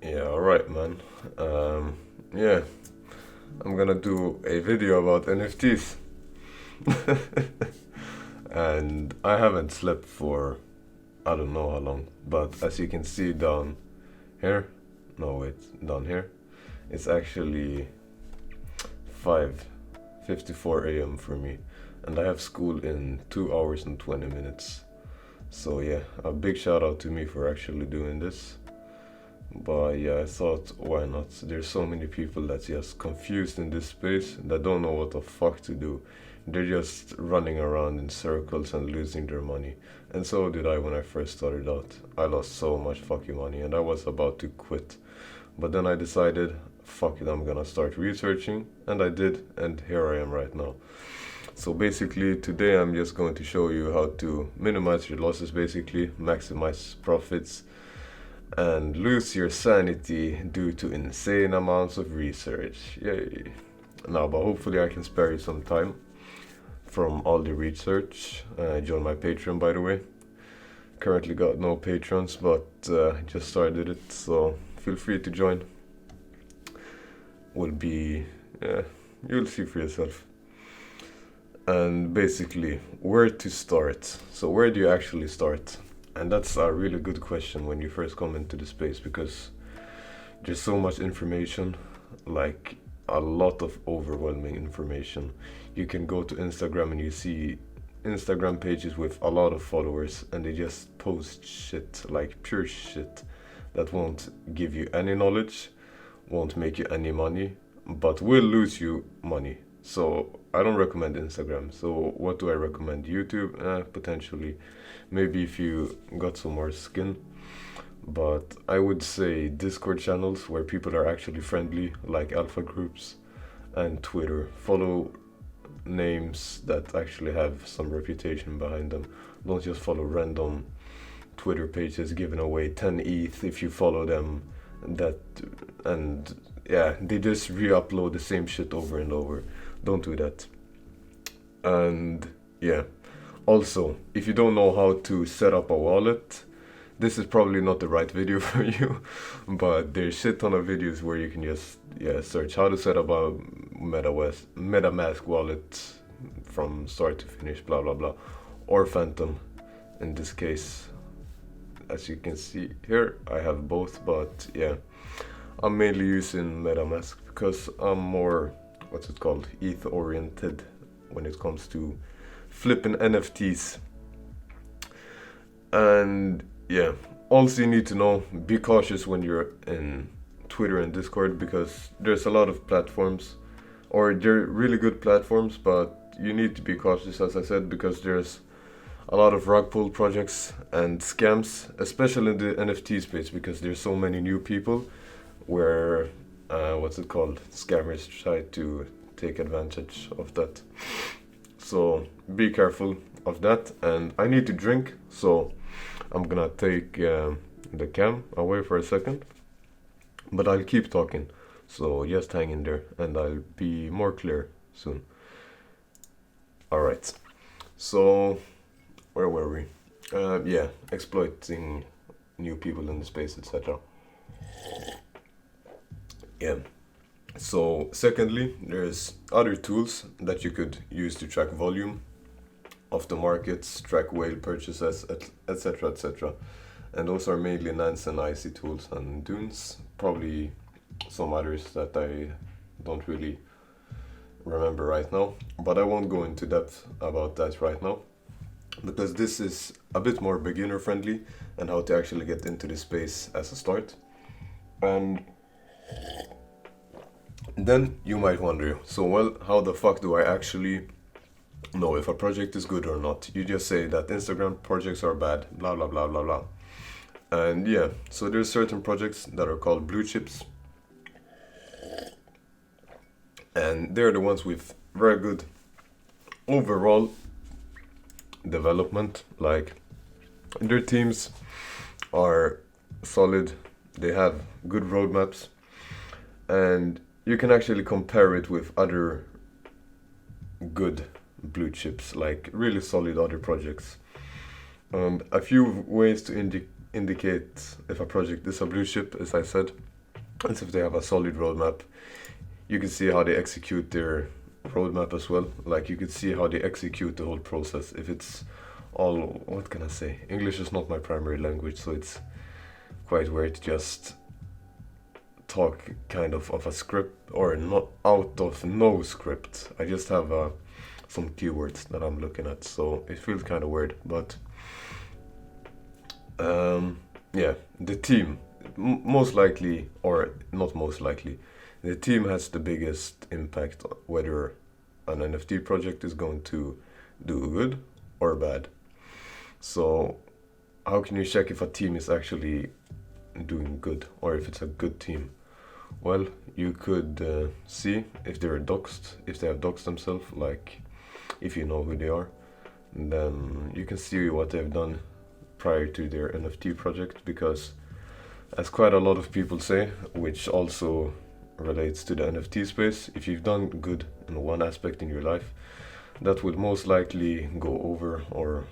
Yeah, alright, man. Um, yeah, I'm gonna do a video about NFTs. And I haven't slept for I don't know how long, but as you can see down here, no, wait, down here, it's actually 5:54 a.m. for me, and I have school in 2 hours and 20 minutes. So, yeah, a big shout out to me for actually doing this. But yeah, I thought, why not? There's so many people that's just confused in this space that don't know what the fuck to do. They're just running around in circles and losing their money. And so did I when I first started out. I lost so much fucking money and I was about to quit. But then I decided, fuck it, I'm gonna start researching. And I did, and here I am right now. So basically, today I'm just going to show you how to minimize your losses, basically, maximize profits and lose your sanity due to insane amounts of research. Yay. Now, but hopefully I can spare you some time from all the research. Join my Patreon, by the way. Currently got no patrons, but just started it, so feel free to join. Will be, yeah, you'll see for yourself. And basically, where to start? So where do you actually start? And that's a really good question when you first come into the space, because there's so much information, like a lot of overwhelming information. You can go to Instagram and you see Instagram pages with a lot of followers and they just post shit, like pure shit, that won't give you any knowledge, won't make you any money, but will lose you money. So I don't recommend Instagram. So what do I recommend? YouTube, potentially, maybe if you got some more skin. But I would say Discord channels where people are actually friendly, like alpha groups, and Twitter. Follow names that actually have some reputation behind them. Don't just follow random Twitter pages giving away 10 ETH if you follow them. That and yeah, they just re-upload the same shit over and over. Don't do that. And yeah, also, if you don't know how to set up a wallet, this is probably not the right video for you, but there's shit ton of videos where you can just search how to set up a MetaMask wallet from start to finish, blah blah blah, or Phantom. In this case, as you can see here, I have both, but yeah, I'm mainly using MetaMask because I'm more ETH oriented when it comes to flipping NFTs. And yeah, also you need to know, be cautious when you're in Twitter and Discord, because there's a lot of platforms, or they're really good platforms, but you need to be cautious, as I said, because there's a lot of rug pull projects and scams, especially in the NFT space, because there's so many new people where scammers try to take advantage of that. So be careful of that. And I need to drink, so I'm gonna take the cam away for a second, but I'll keep talking, so just hang in there and I'll be more clear soon. Alright, so where were we? Yeah, exploiting new people in the space, etc. Yeah. So secondly, there's other tools that you could use to track volume of the markets, track whale purchases, etc., etc. And those are mainly Nance and Icy tools and Dunes, probably some others that I don't really remember right now. But I won't go into depth about that right now, because this is a bit more beginner friendly and how to actually get into the space as a start. And then you might wonder, so well, how the fuck do I actually know if a project is good or not? You just say that Instagram projects are bad, blah blah blah blah blah. And yeah, so there's certain projects that are called blue chips, and they're the ones with very good overall development. Like, their teams are solid, they have good roadmaps, and you can actually compare it with other good blue chips, like really solid other projects. And a few ways to indicate if a project is a blue chip, as I said, and if they have a solid roadmap. You can see how they execute their roadmap as well. Like you could see how they execute the whole process. If it's all, what can I say? English is not my primary language, so it's quite weird to just talk kind of a script or not out of no script. I just have some keywords that I'm looking at, so it feels kind of weird. But yeah, the team, most likely, or not most likely, the team has the biggest impact on whether an NFT project is going to do good or bad. So how can you check if a team is actually doing good or if it's a good team? Well, you could see if they're doxed, if they have doxed themselves, like if you know who they are, then you can see what they've done prior to their NFT project, because as quite a lot of people say, which also relates to the NFT space, if you've done good in one aspect in your life, that would most likely go over, or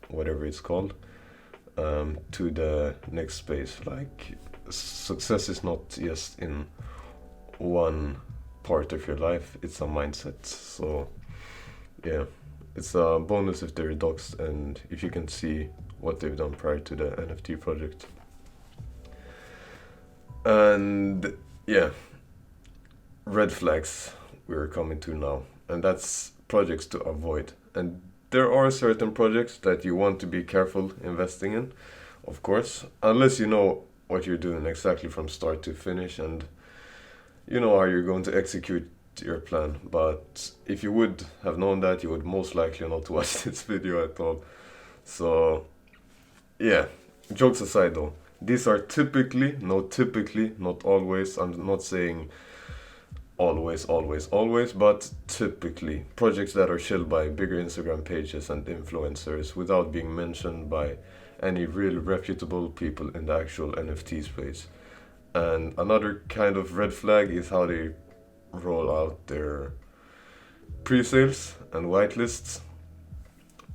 whatever it's called, to the next space. Like success is not just in one part of your life, it's a mindset. So yeah, it's a bonus if they're doxed and if you can see what they've done prior to the NFT project. And yeah, red flags we're coming to now, and that's projects to avoid. And there are certain projects that you want to be careful investing in, of course, unless you know what you're doing exactly from start to finish and you know how you're going to execute your plan. But if you would have known that, you would most likely not watch this video at all. So yeah, jokes aside though, these are typically, not always, I'm not saying always, but typically projects that are shilled by bigger Instagram pages and influencers without being mentioned by any real reputable people in the actual NFT space. And another kind of red flag is how they roll out their pre-sales and whitelists.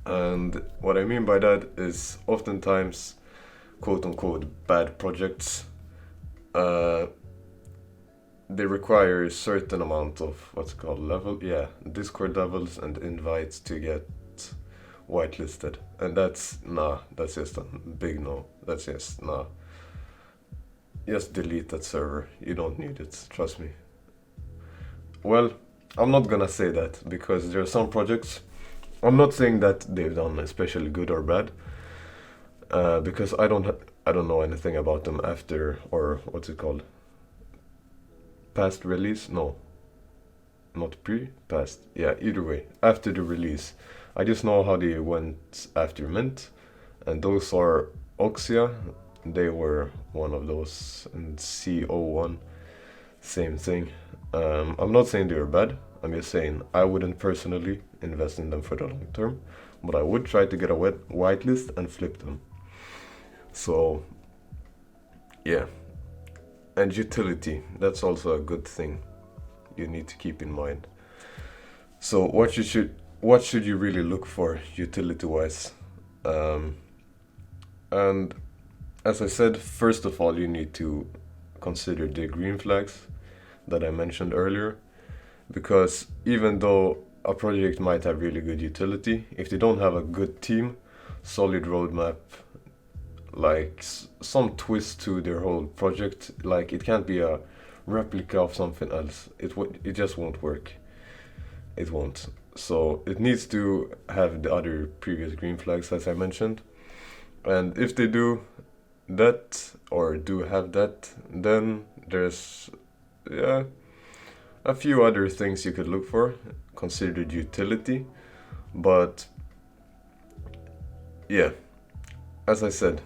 And what I mean by that is oftentimes quote unquote bad projects, they require a certain amount of what's called Discord levels and invites to get whitelisted. And that's just a big no. That's just nah. Just delete that server. You don't need it, trust me. Well, I'm not gonna say that because there are some projects, I'm not saying that they've done especially good or bad, because I don't know anything about them after, or what's it called? Past release? No. Not past. Yeah, either way. After the release. I just know how they went after Mint. And those are Oxia. They were one of those. And CO1. Same thing. I'm not saying they were bad. I'm just saying I wouldn't personally invest in them for the long term. But I would try to get a whitelist and flip them. So, yeah. And utility, that's also a good thing you need to keep in mind. So what should you really look for utility wise? And as I said, first of all, you need to consider the green flags that I mentioned earlier, because even though a project might have really good utility, if they don't have a good team, solid roadmap, like some twist to their whole project, like it can't be a replica of something else. It just won't work. It won't. So it needs to have the other previous green flags as I mentioned. And if they do that or do have that, then there's a few other things you could look for, considered utility. But yeah, as I said,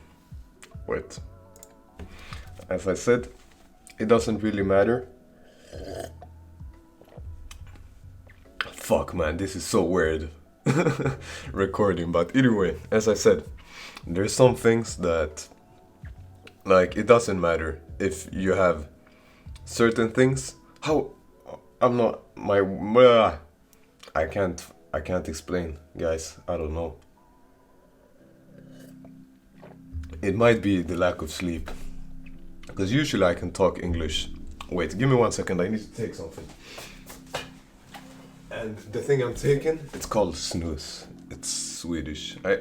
it doesn't really matter. Fuck man, this is so weird recording, but either way, as I said, there's some things that, like, it doesn't matter if you have certain things. How I'm not my I can't explain, guys. I don't know. It might be the lack of sleep. Because usually I can talk English. Wait, give me 1 second. I need to take something. And the thing I'm taking, it's called snus. It's Swedish. I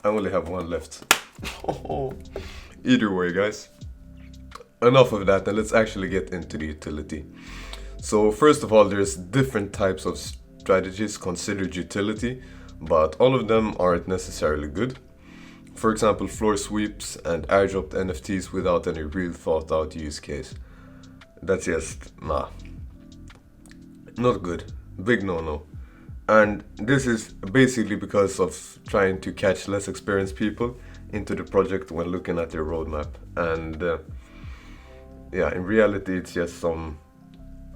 only have one left. Either way, guys. Enough of that, and let's actually get into the utility. So first of all, there's different types of strategies considered utility, but all of them aren't necessarily good. For example, floor sweeps and airdropped NFTs without any real thought out use case. That's just, not good. Big no-no. And this is basically because of trying to catch less experienced people into the project when looking at their roadmap. And in reality, it's just some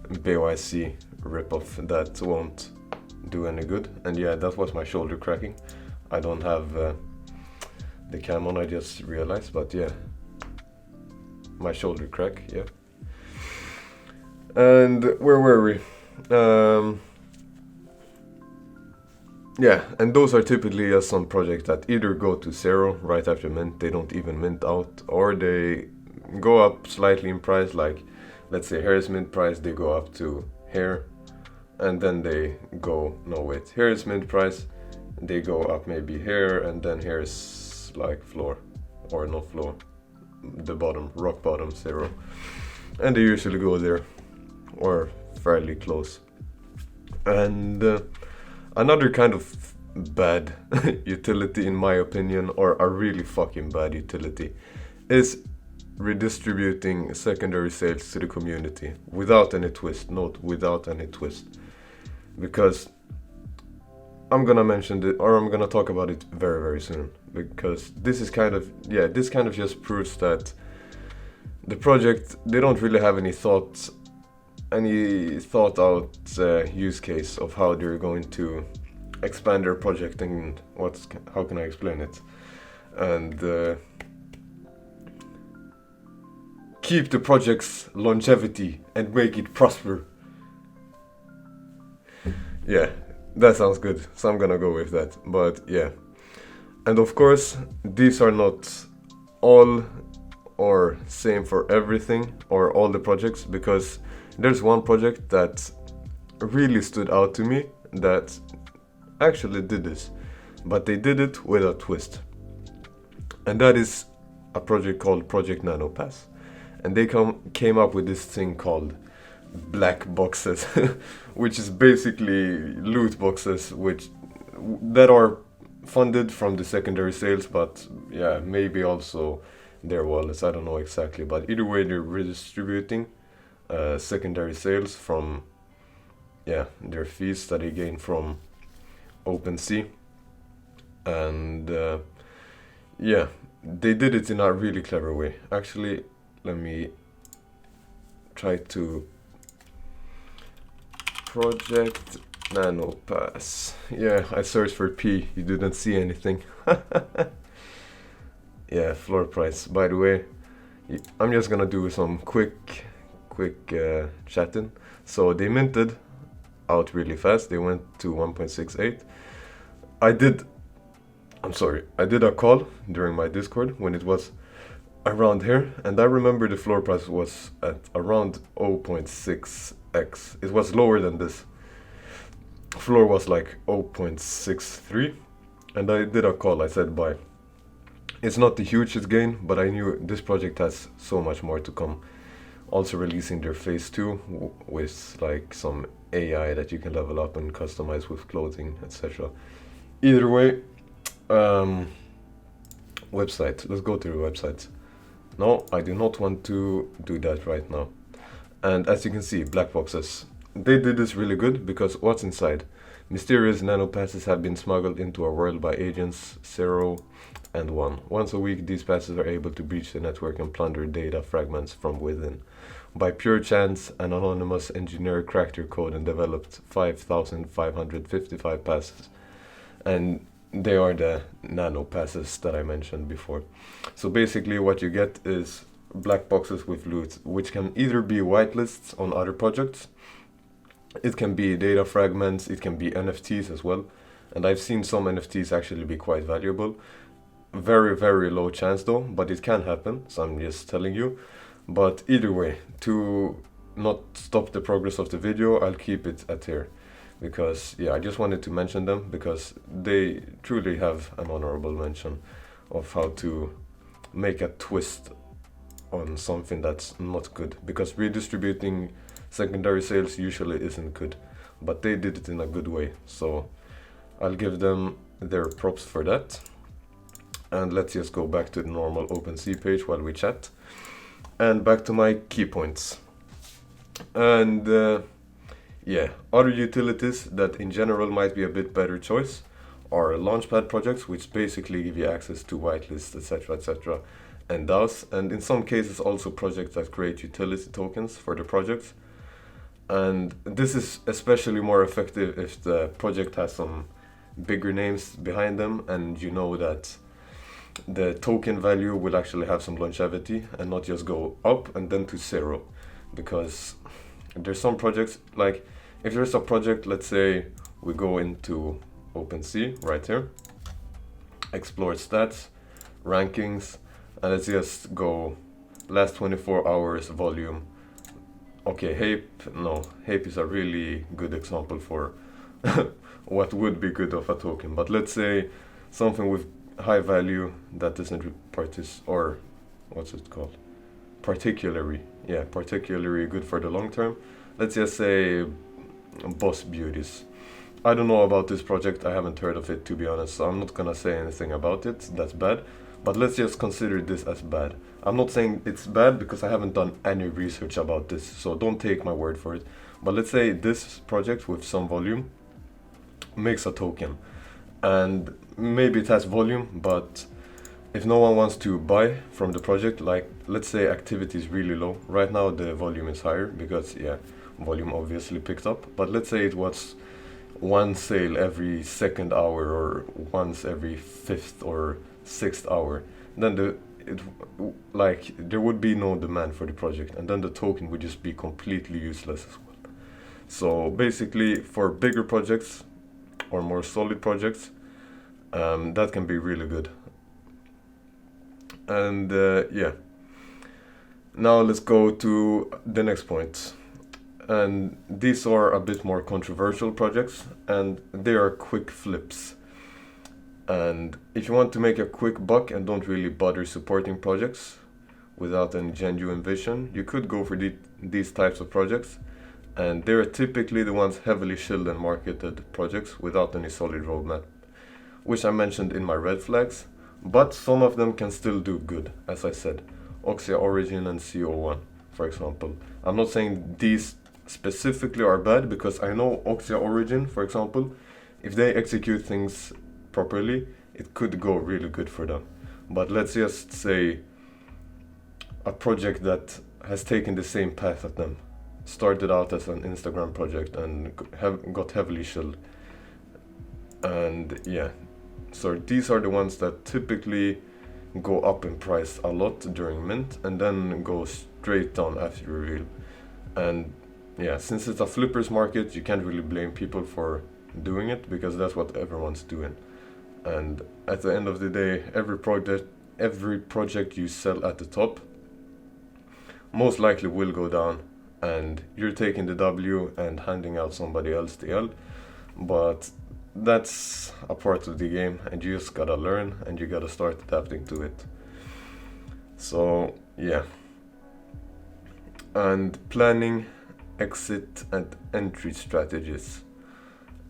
BYC ripoff that won't do any good. And yeah, that was my shoulder cracking. I don't have the cam on, I just realized, but yeah, my shoulder crack, yeah. And where were we? Yeah, and those are typically some projects that either go to zero right after mint, they don't even mint out, or they go up slightly in price, like let's say here's mint price, they go up to here, and then they go, here's mint price, they go up maybe here, and then here's like floor, or no floor, the bottom, rock bottom, zero, and they usually go there, or fairly close. And another kind of bad utility, in my opinion, or a really fucking bad utility, is redistributing secondary sales to the community without any twist. Note, without any twist. Because I'm gonna mention it, or I'm gonna talk about it very, very soon. Because this is this kind of just proves that the project, they don't really have any thought out use case of how they're going to expand their project, and how can I explain it, and keep the project's longevity and make it prosper. Yeah, that sounds good, so I'm gonna go with that. But yeah, and of course these are not all or same for everything or all the projects, because there's one project that really stood out to me that actually did this, but they did it with a twist. And that is a project called Project Nanopass. And they came up with this thing called black boxes, which is basically loot boxes that are funded from the secondary sales, but yeah, maybe also their wallets, I don't know exactly, but either way they're redistributing secondary sales from their fees that they gain from OpenSea. And they did it in a really clever way. Actually, let me try to Project Nanopass. Yeah, I searched for P, you didn't see anything. Yeah, floor price. By the way, I'm just gonna do some quick chatting. So they minted out really fast. They went to 1.68. I did a call during my Discord when it was around here, and I remember the floor price was at around 0.6x. It was lower than this. Floor was like 0.63, and I did a call. I said buy. It's not the hugest gain, but I knew this project has so much more to come. Also releasing their phase 2 with like some AI that you can level up and customize with clothing, etc. Either way, website. Let's go to the website. No, I do not want to do that right now. And as you can see, black boxes. They did this really good because what's inside? Mysterious nanopasses have been smuggled into our world by agents 0 and 1. Once a week, these passes are able to breach the network and plunder data fragments from within. By pure chance, an anonymous engineer cracked their code and developed 5,555 passes. And they are the nano passes that I mentioned before. So basically what you get is black boxes with loot, which can either be whitelists on other projects, it can be data fragments, it can be NFTs as well. And I've seen some NFTs actually be quite valuable. Very, very low chance though, but it can happen, so I'm just telling you. But either way, to not stop the progress of the video, I'll keep it at here. Because, yeah, I just wanted to mention them because they truly have an honorable mention of how to make a twist on something that's not good. Because redistributing secondary sales usually isn't good, but they did it in a good way. So I'll give them their props for that. And let's just go back to the normal OpenSea page while we chat. And back to my key points. And yeah, other utilities that in general might be a bit better choice are launchpad projects, which basically give you access to whitelists, etc., and DAOs, and in some cases also projects that create utility tokens for the projects. And this is especially more effective if the project has some bigger names behind them, and you know that the token value will actually have some longevity and not just go up and then to zero. Because there's some projects, like if there's a project, let's say we go into OpenSea right here, explore stats, rankings, and let's just go last 24 hours volume. Okay, Hape is a really good example for what would be good of a token, but let's say something with high value that isn't or what's it called, particularly good for the long term. Let's just say Boss Beauties. I don't know about this project, I haven't heard of it to be honest, so I'm not gonna say anything about it that's bad, but let's just consider this as bad. I'm not saying it's bad because I haven't done any research about this, so don't take my word for it. But let's say this project with some volume makes a token, and maybe it has volume, but if no one wants to buy from the project, like let's say activity is really low. Right now the volume is higher because volume obviously picked up, but let's say it was one sale every second hour or once every fifth or sixth hour, then there would be no demand for the project, and then the token would just be completely useless as well. So basically for bigger projects or more solid projects, that can be really good. And now let's go to the next point. And these are a bit more controversial projects, and they are quick flips. And if you want to make a quick buck and don't really bother supporting projects without any genuine vision, you could go for these types of projects. And they're typically the ones heavily shilled and marketed projects without any solid roadmap, which I mentioned in my red flags. But some of them can still do good, as I said. Oxia Origin and CO1, for example. I'm not saying these specifically are bad, because I know Oxia Origin, for example, if they execute things properly, it could go really good for them. But let's just say a project that has taken the same path as them, started out as an Instagram project and got heavily shilled. And so these are the ones that typically go up in price a lot during mint and then go straight down after reveal. And since it's a flippers market, you can't really blame people for doing it, because that's what everyone's doing. And at the end of the day, every project you sell at the top most likely will go down, and you're taking the W and handing out somebody else the L. But that's a part of the game, and you just gotta learn and you gotta start adapting to it. So and planning exit and entry strategies.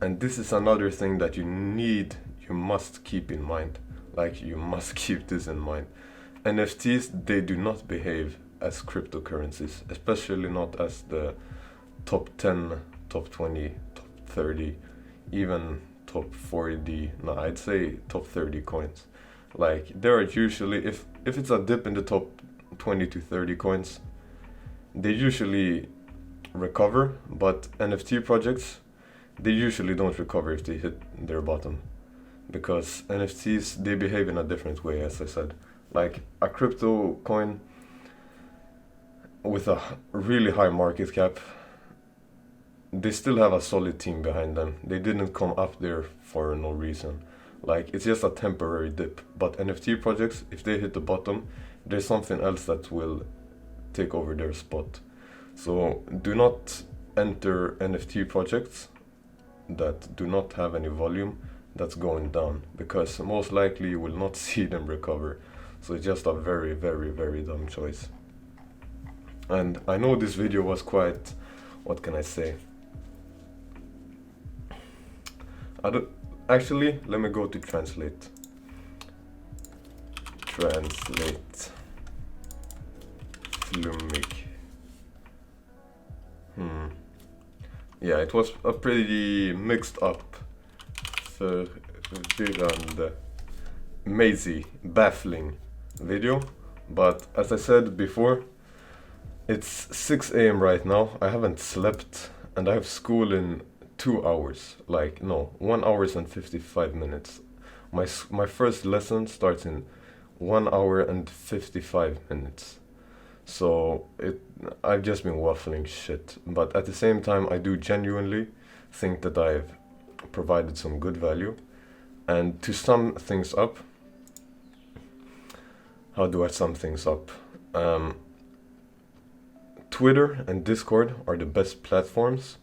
And this is another thing that you must keep in mind. Like, you must keep this in mind. NFTs, they do not behave as cryptocurrencies, especially not as the top 10, top 20, top 30, even top 40, no, I'd say top 30 coins. Like, there are usually, if it's a dip in the top 20 to 30 coins, they usually recover, but NFT projects, they usually don't recover if they hit their bottom, because NFTs, they behave in a different way, as I said. Like, a crypto coin with a really high market cap, they still have a solid team behind them. They didn't come up there for no reason. Like, it's just a temporary dip. But NFT projects, if they hit the bottom, there's something else that will take over their spot. So do not enter NFT projects that do not have any volume that's going down, because most likely you will not see them recover. So it's just a very, very, very dumb choice. And I know this video was quite, what can I say? Actually, let me go to translate. Translate. Flummig. Yeah, it was a pretty mixed up, förvirrande, mazy, baffling video. But as I said before, it's 6 a.m. right now. I haven't slept and I have school in 2 hours. Like, no, 1 hour and 55 minutes. My first lesson starts in 1 hour and 55 minutes. So I've just been waffling shit. But at the same time, I do genuinely think that I've provided some good value. And to sum things up, how do I sum things up? Twitter and Discord are the best platforms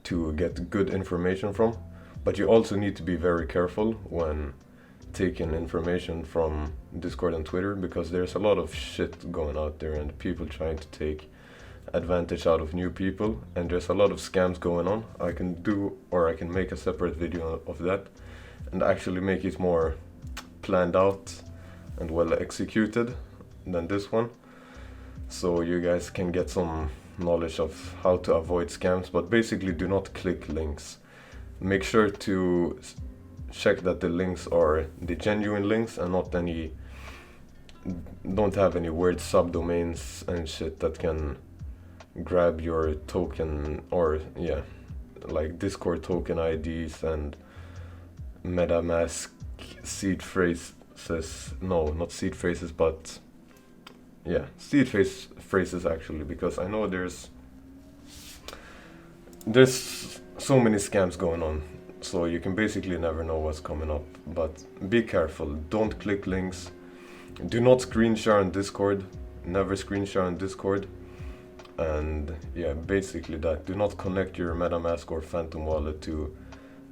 to get good information from, but you also need to be very careful when taking information from Discord and Twitter, because there's a lot of shit going out there and people trying to take advantage out of new people, and there's a lot of scams going on. I can make a separate video of that and actually make it more planned out and well executed than this one, so you guys can get some knowledge of how to avoid scams. But basically, do not click links. Make sure to check that the links are the genuine links and not don't have any weird subdomains and shit that can grab your token, or yeah, like Discord token IDs and MetaMask seed phrases. No, not seed phrases, but yeah, seed phrases actually, because I know there's so many scams going on, so you can basically never know what's coming up. But be careful, don't click links, do not screen share on Discord, never screen share on Discord, and yeah, basically that. Do not connect your MetaMask or Phantom wallet to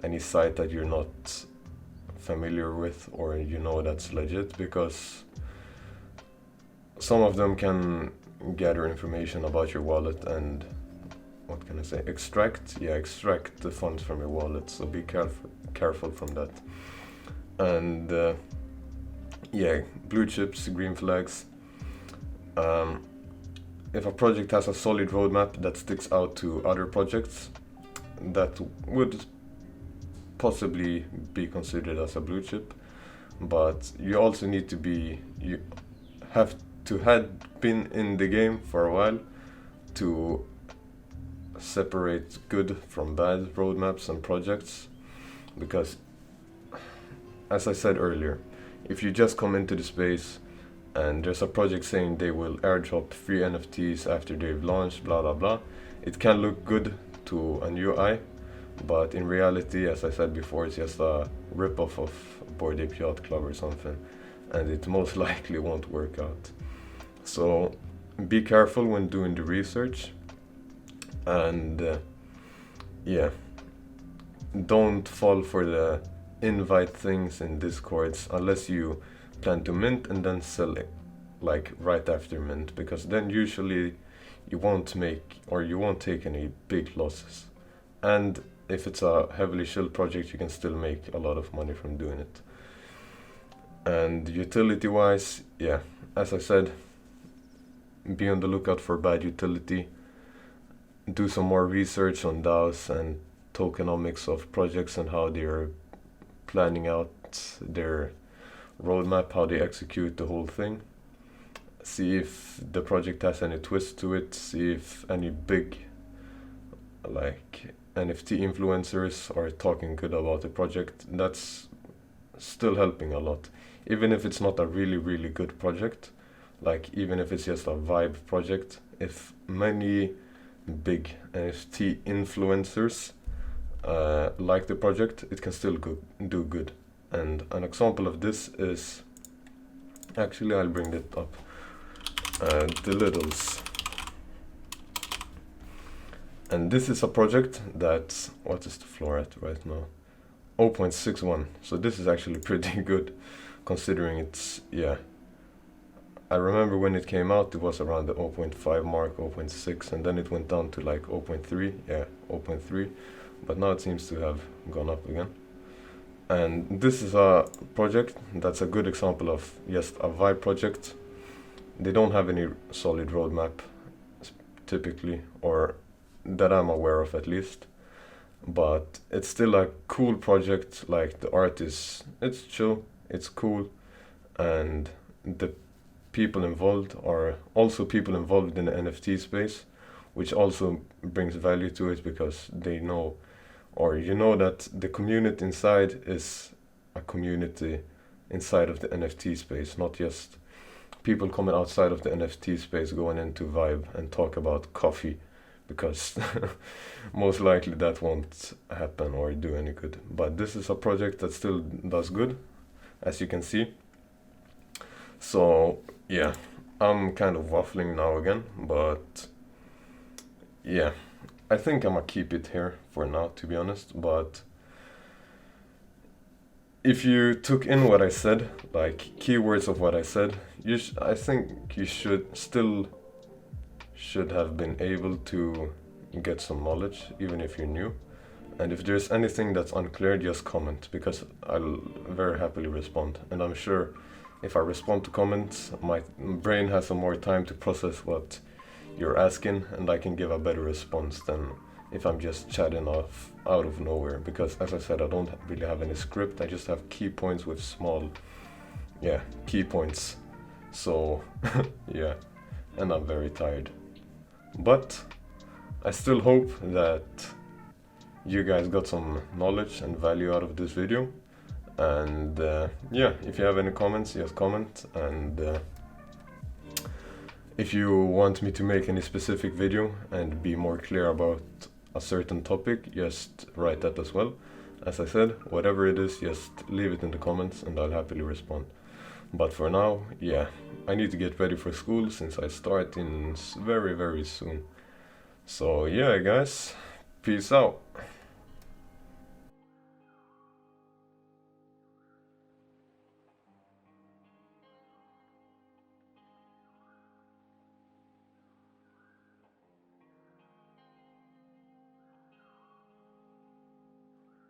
any site that you're not familiar with or you know that's legit, because some of them can gather information about your wallet and, what can I say, extract the funds from your wallet. So be careful from that. And yeah, blue chips, green flags. If a project has a solid roadmap that sticks out to other projects, that would possibly be considered as a blue chip. But you also need to you have to have been in the game for a while to separate good from bad roadmaps and projects, because as I said earlier, if you just come into the space and there's a project saying they will airdrop free NFTs after they've launched, blah blah blah, it can look good to a new eye, but in reality, as I said before, it's just a rip-off of Bored Ape Yacht Club or something, and it most likely won't work out. So be careful when doing the research, and yeah, don't fall for the invite things in Discords unless you plan to mint and then sell it like right after mint, because then usually you won't take any big losses. And if it's a heavily shilled project, you can still make a lot of money from doing it. And utility wise, yeah, as I said, be on the lookout for bad utility. Do some more research on DAOs and tokenomics of projects and how they're planning out their roadmap, how they execute the whole thing. See if the project has any twist to it. See if any big like NFT influencers are talking good about the project. That's still helping a lot. Even if it's not a really, really good project, like even if it's just a vibe project, if many big NFT influencers like the project, it can still do good. And an example of this is, actually I'll bring it up, the littles. And this is a project that's, what is the floor at right now? 0.61. So this is actually pretty good considering it's, yeah. I remember when it came out, it was around the 0.5 mark, 0.6, and then it went down to like 0.3, yeah, 0.3. But now it seems to have gone up again. And this is a project that's a good example of just a vibe project. They don't have any solid roadmap typically, or that I'm aware of at least. But it's still a cool project. Like the art is, it's chill, it's cool, and the people involved are also people involved in the NFT space, which also brings value to it because they know, or you know, that the community inside is a community inside of the NFT space, not just people coming outside of the NFT space going into Vibe and talk about coffee, because most likely that won't happen or do any good. But this is a project that still does good, as you can see. So yeah, I'm kind of waffling now again, but yeah, I think I'm gonna keep it here for now, to be honest. But if you took in what I said, like keywords of what I said, I think you should have been able to get some knowledge, even if you're new. And if there's anything that's unclear, just comment, because I'll very happily respond. And I'm sure if I respond to comments, my brain has some more time to process what you're asking, and I can give a better response than if I'm just chatting off out of nowhere. Because as I said, I don't really have any script. I just have key points with small, yeah, key points. So yeah, and I'm very tired. But I still hope that you guys got some knowledge and value out of this video. And yeah, if you have any comments, just comment. And if you want me to make any specific video and be more clear about a certain topic, just write that as well. As I said, whatever it is, just leave it in the comments and I'll happily respond. But for now, yeah, I need to get ready for school since I start in very, very soon. So yeah, guys, peace out.